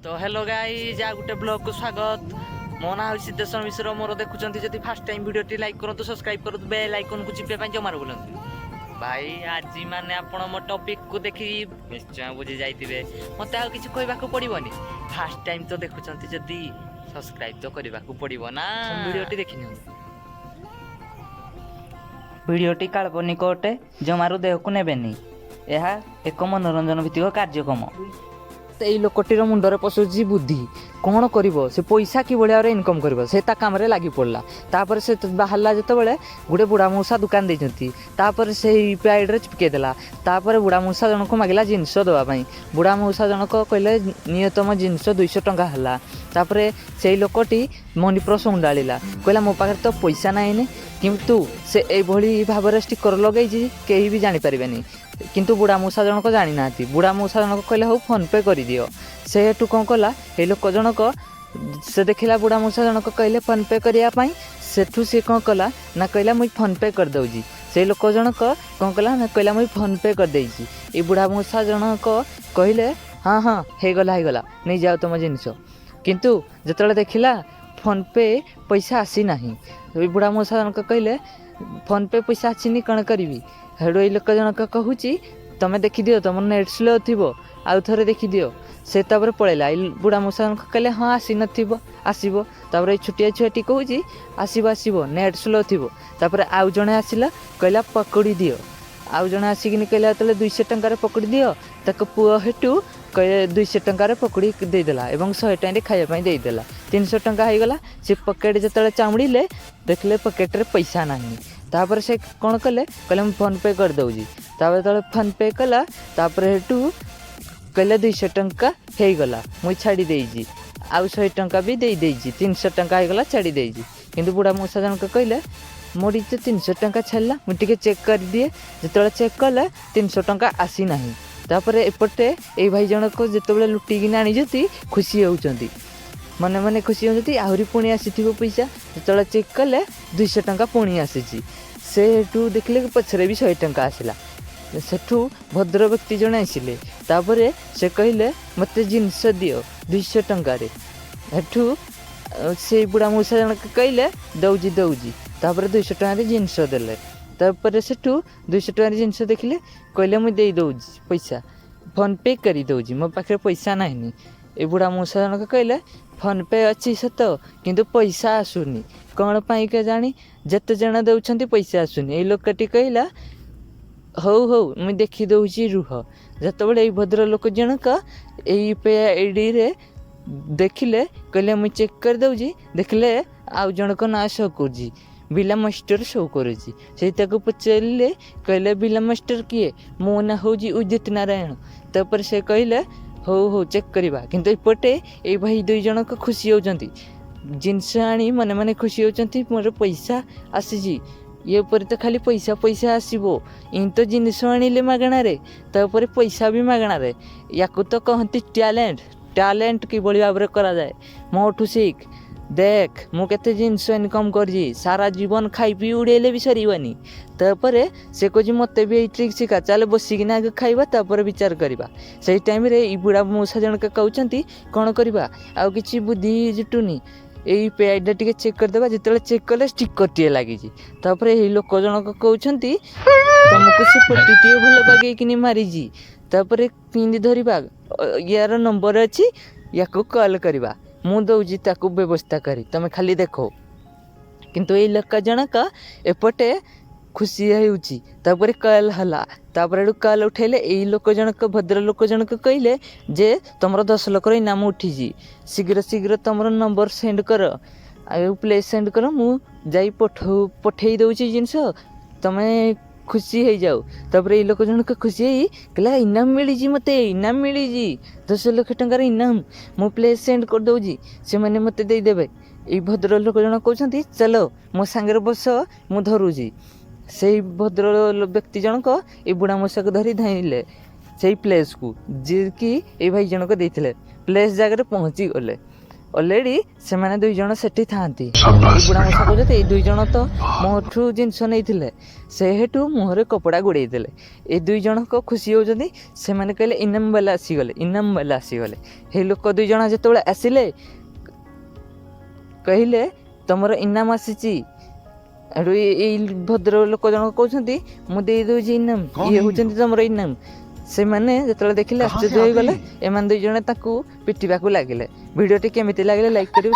तो hello guys आ गुटे blog को स्वागत। मो ना हूँ सिद्धेश्वर मिश्र। मोर देखुं जदि फास्ट टाइम वीडियो लाइक करूँ सब्सक्राइब करूँ बेल आइकन को चिपे जमार बोलूँ भाई। आज माने आपण मो टॉपिक को देखी निश्चय बुझी जाइए मत आ किसी कहवाक पड़ोनी। फास्ट टाइम तो देखुं जदि सब्सक्राइब तो करने को पड़ो ना। वीडियोटी देखी वीडियोटी काल्पनिक अटे जमारू देह को नेबेनी। यह एक मनोरंजन भित्तिक कार्यक्रम। एई लोकटीर मुंडरे पशुची बुद्धि कौन कर से पैसा कि भाव में इनकम कर से काम लगी पड़ा। तापर से बाहर जो गोटे बुढ़ा मऊसा दुकान देपर से यूपीआईड्रे चिपकईदेला। तापर बुढ़ा मऊसा जनक मागिला जिनस देवाई। बुढ़ा मऊसा जनक कहले नियतम जिनस 200 टंका है। तापर से लोकटी मनी प्रस उंडाला कहला मो पाखे तो पैसा नाइन किंतु से यही भाव में स्टिकर लगे कहीं भी जानीपारे किंतु बुढ़ा मऊसा जनक जानी ना। बुढ़ा मऊसा जनक कहले हो फोन पे कर दियो। से हेटू कौन कला ये लोक जनक से देखला बुढ़ा मऊसा जनक कहले फोन पे करने सेठू सी कौन कला ना कहला मुझे फोन पे कर दउजी। से लोक जनक कौन कला ना कहला मुझे फोन पे कर देइजी। ये बुढ़ा मऊसा जनक कहले हाँ हाँ हो गला नहीं जाओ तुम जिनस। किंतु जिते देखला फोन पे पैसा आसी ना। बुढ़ा मऊसा जनक कहले फोन पे पैसा आसनी कौन करी। हेडो ये लोक जनक कहूँ तुम देखीदि तुम नेट स्लो थी आउ थे देखीदि। से तापर पलैला बुढ़ा मऊसा जनक कहले हाँ आसी नथिबो आसीबो। तापर ये छुटिया छुआटी कहूँ आसीबो आसीबो नेट स्लो थी। तापर आउ जणे आसिला कहला पकड़ी दियो। आउ जणे आसिकिनी कहला तले 200 टंकार पकड़ी दियो। ताको पुओ हेटू कहे 200 टंकार पकड़ी देदेला एवं 100 टंका खाइबा देदेला। 300 टंका हो गला। से पकेट जो चामुड़े देखले पकेट पैसा ना। तापर से कौन कले कहले मैं फोन पे कर दउजी। तापर तले फोन पे कला तापर हेटू कहले 200 टंका हो गला मुई छाड़ी देइजी। आउ 100 टंका भी दे देइजी 300 टंका हो गला छाड़ी देइजी। किंतु बुढ़ा मऊसा जनक कहले मोरी तो 300 टंका छाड़ा मुझे चेक कर दिए। जो चेक कले 300 टंका आसी ना। तापर एपटे ये भाई जनक जिते लुटिकी आनी खुशी होती मने मने खुशी होती आहरी पुणी आसी पैसा। जो चेक कले 200 टंका पुणी आसी। से हेटू देखले पछरे भी 100 टंका आसला। सेठू भद्र व्यक्ति जड़े आसिले तापर से कहले मते जिनस दियो 200 टंकार। हेठू से बुढ़ा मऊसा जनक कहले दउजी दउजी। तापर 200 टंकार जिनस देले। तापर सेठू 200 टंकार जिनस देखले कहले मुझे दे दउजी पैसा फोन पे कर दउजी मो पाखे पैसा ना। ए बुढ़ा मऊसा जनक कहले फोन पे अच्छी सत किंतु पैसा आसुनी कौन पाई के जानी जिते जन दौरान पैसा आसुनी। ये लोकटी कहला हौ हौ मुझे देखी दौची रुह। जिते भद्र लोक जनक यूपीआईडी रे देखिले कहले मुझे चेक कर दउजी देखले आउ जनक ना शो कर बिला मास्टर शो करुची। से पचारे कहले बिला मास्टर किए मो ना हूँ उदित नारायण। तापर से कहले हो हो चेक करवा। किंतु एपटे ये भाई 2 जनक खुशी होती जिनस आनी मने मने खुशी होती मोर पैसा आसी। ये पर तो खाली पैसा पैसा आसो इन तो जिनस आनिले मागणारे तापर पैसा भी मागणारे। या तो कहती टैलेंट टैलेंट कि भाव में करा जाए मोठू सीख देख मु केते जिनस इनकम कर सारा जीवन खाई पी उड़ेले भी सरवानी। तापर से कह मत भी ये ट्रिक शिखा चल बसिकिना आगे खाइबा तापर विचार करवा। से टाइम रे बुढ़ा मऊसा जनक कहते कौन करवा आउ कि बुद्धि जुटुनी यही पेड टे चेक करदे। जिते चेक कले स्टिकर टे लगी। तापर यही लोक जनक कहते तुमको से पटी टे भल बागेकिनी मारी। तापर पिंदी धरवा यार नंबर अच्छी या कॉल करवा मु दौजी ताकू व्यवस्था करी तुम खाली देखो। किंतु ये लोक जनक एपटे खुशी होपर कॉल हला। तापर कॉल उठेले यही लोक जनक भद्र लोक जनक कहले जे तुम 10 लाख इनाम उठी शीघ्र शीघ्र तुम नंबर सेंड कर आ प्लेस सेंड कर मु जाई पठे दउची जिनस तुम्हें खुशी हो जाओ। तापर ये लोक जनक खुशी कहला इनाम मिली मत इनाम मिली 10 लाख टंकार इनाम मु प्लेस सेंड कर दउजी से मैंने मत देदेवे। ये भद्र लोक जनक कहते चलो मो सांगे बस मु धरुजी। से भद्र व्यक्ति जनक ये बुढ़ा मऊसा को धरी धाइले से प्लेस को जी कि ये भाई जनक देते प्लेस जगह पहुँची गले। ଅଲରେଡ଼ି ସେମାନେ 2 ଜଣ ସେଠି ଥାଆନ୍ତି। ବୁଢ଼ା ମଶା କହୁଛନ୍ତି ଏଇ 2 ଜଣ ତ ମୋଠୁ ଜିନିଷ ନେଇଥିଲେ, ସେହେଠୁ ମୁହଁରେ କପଡ଼ା ଗୋଡ଼େଇ ଦେଲେ। ଏ 2 ଜଣକ ଖୁସି ହେଉଛନ୍ତି। ସେମାନେ କହିଲେ ଇନାମ ବାଲା ଆସିଗଲେ। ହେଇ ଲୋକ 2 ଜଣ ଯେତେବେଳେ ଆସିଲେ କହିଲେ ତମର ଇନାମ ଆସିଛି। ଏଠୁ ଏଇ ଭଦ୍ର ଲୋକ ଜଣକ କହୁଛନ୍ତି ମୁଁ ଦେଇ ଦେଉଛି ଇନାମ, ଇଏ ହେଉଛନ୍ତି ତମର ଇନାମ। ସେମାନେ ଯେତେବେଳେ ଦେଖିଲେ ଆଶ୍ଚର୍ଯ୍ୟ ହୋଇଗଲେ। ଏମାନେ 2 ଜଣ ତାକୁ ପିଟିବାକୁ ଲାଗିଲେ। ଭିଡ଼ିଓଟି କେମିତି ଲାଗିଲେ ଲାଇକ୍ କରିବେ।